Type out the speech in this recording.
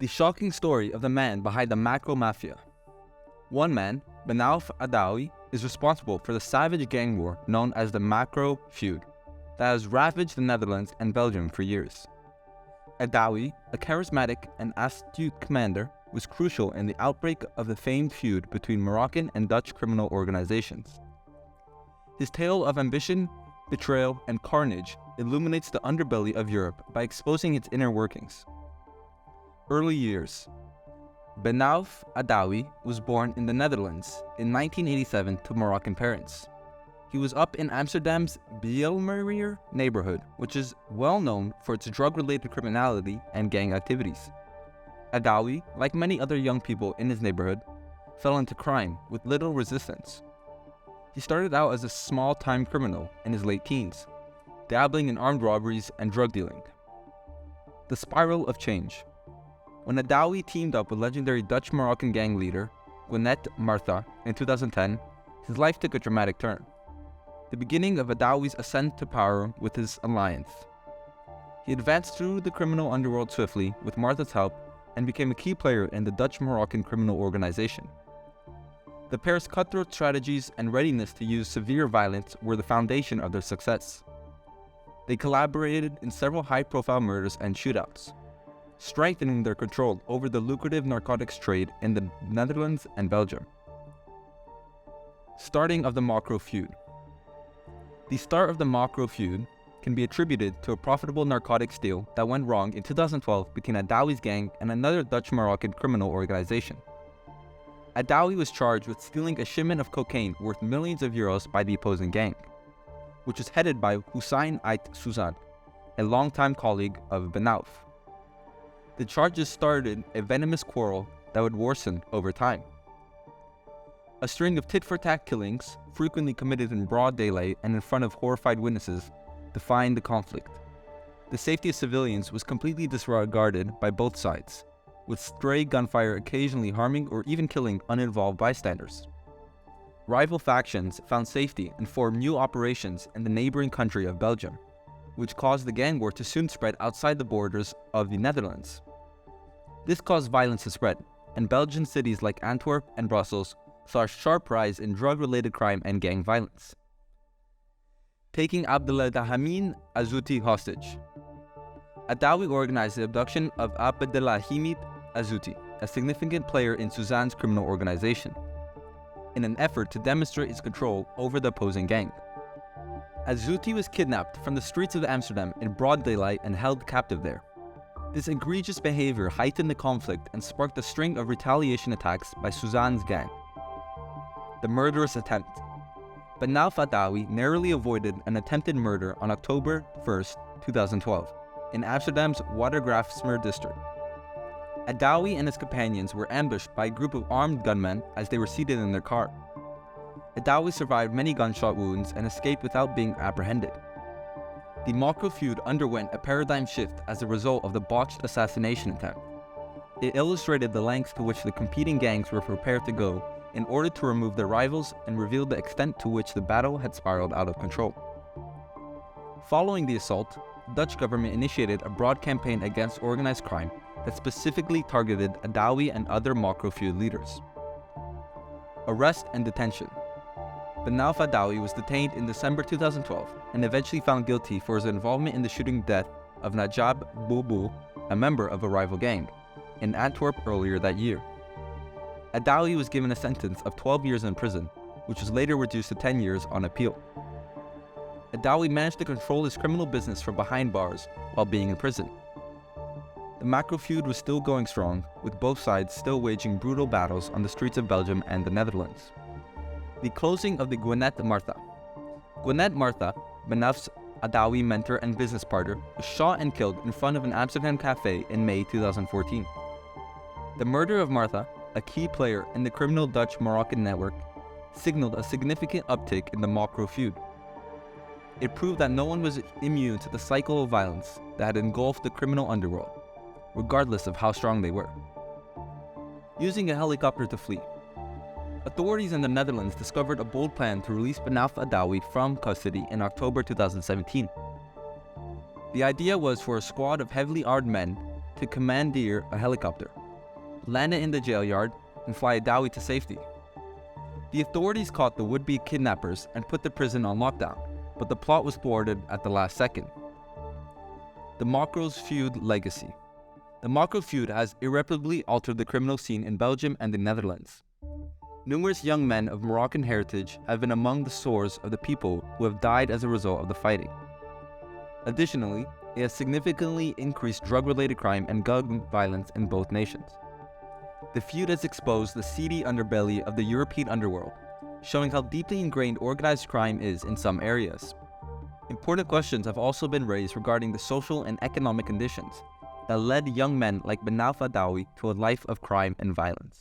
The shocking story of the man behind the Mocro Maffia. One man, Benaouf Adaoui, is responsible for the savage gang war known as the Mocro Feud that has ravaged the Netherlands and Belgium for years. Adaoui, a charismatic and astute commander, was crucial in the outbreak of the famed feud between Moroccan and Dutch criminal organizations. His tale of ambition, betrayal, and carnage illuminates the underbelly of Europe by exposing its inner workings. Early years. Benaouf Adaoui was born in the Netherlands in 1987 to Moroccan parents. He was up in Amsterdam's Bijlmermeer neighborhood, which is well known for its drug-related criminality and gang activities. Adaoui, like many other young people in his neighborhood, fell into crime with little resistance. He started out as a small-time criminal in his late teens, dabbling in armed robberies and drug dealing. The spiral of change. When Adaoui teamed up with legendary Dutch-Moroccan gang leader Mocro Maffia in 2010, his life took a dramatic turn. The beginning of Adaoui's ascent to power with his alliance. He advanced through the criminal underworld swiftly with Martha's help and became a key player in the Dutch-Moroccan criminal organization. The pair's cutthroat strategies and readiness to use severe violence were the foundation of their success. They collaborated in several high-profile murders and shootouts, strengthening their control over the lucrative narcotics trade in the Netherlands and Belgium. Starting of the Mocro Feud. The start of the Mocro Feud can be attributed to a profitable narcotics deal that went wrong in 2012 between Adaoui's gang and another Dutch-Moroccan criminal organization. Adaoui was charged with stealing a shipment of cocaine worth millions of euros by the opposing gang, which was headed by Hussein Ait Suzad, a longtime colleague of Benaouf. The charges started a venomous quarrel that would worsen over time. A string of tit-for-tat killings, frequently committed in broad daylight and in front of horrified witnesses, defined the conflict. The safety of civilians was completely disregarded by both sides, with stray gunfire occasionally harming or even killing uninvolved bystanders. Rival factions found safety and formed new operations in the neighboring country of Belgium, which caused the gang war to soon spread outside the borders of the Netherlands. This caused violence to spread, and Belgian cities like Antwerp and Brussels saw a sharp rise in drug-related crime and gang violence. Taking Abdelhamid Azzouti hostage. Adaoui organized the abduction of Abdelhamid Azzouti, a significant player in Suzanne's criminal organization, in an effort to demonstrate his control over the opposing gang. Azzouti was kidnapped from the streets of Amsterdam in broad daylight and held captive there. This egregious behavior heightened the conflict and sparked a string of retaliation attacks by Suzanne's gang. The murderous attempt. Benaouf Adaoui narrowly avoided an attempted murder on October 1, 2012, in Amsterdam's Watergraafsmeer district. Adaoui and his companions were ambushed by a group of armed gunmen as they were seated in their car. Adaoui survived many gunshot wounds and escaped without being apprehended. The Mocro Feud underwent a paradigm shift as a result of the botched assassination attempt. It illustrated the lengths to which the competing gangs were prepared to go in order to remove their rivals and revealed the extent to which the battle had spiraled out of control. Following the assault, the Dutch government initiated a broad campaign against organized crime that specifically targeted Adaoui and other Mocro Feud leaders. Arrest and detention. Benaouf Adaoui was detained in December 2012 and eventually found guilty for his involvement in the shooting death of Najab Boubou, a member of a rival gang, in Antwerp earlier that year. Adaoui was given a sentence of 12 years in prison, which was later reduced to 10 years on appeal. Adaoui managed to control his criminal business from behind bars while being in prison. The Mocro Feud was still going strong, with both sides still waging brutal battles on the streets of Belgium and the Netherlands. The closing of the Mocro Maffia. Mocro Maffia, Benaouf Adaoui mentor and business partner, was shot and killed in front of an Amsterdam cafe in May 2014. The murder of Martha, a key player in the criminal Dutch-Moroccan network, signaled a significant uptick in the Mocro Feud. It proved that no one was immune to the cycle of violence that had engulfed the criminal underworld, regardless of how strong they were. Using a helicopter to flee. Authorities in the Netherlands discovered a bold plan to release Benaouf Adaoui from custody in October 2017. The idea was for a squad of heavily armed men to commandeer a helicopter, land it in the jail yard, and fly Adaoui to safety. The authorities caught the would-be kidnappers and put the prison on lockdown, but the plot was thwarted at the last second. The Mocro Feud legacy. The Mocro Feud has irreparably altered the criminal scene in Belgium and the Netherlands. Numerous young men of Moroccan heritage have been among the sores of the people who have died as a result of the fighting. Additionally, it has significantly increased drug-related crime and gun violence in both nations. The feud has exposed the seedy underbelly of the European underworld, showing how deeply ingrained organized crime is in some areas. Important questions have also been raised regarding the social and economic conditions that led young men like Benaouf Adaoui to a life of crime and violence.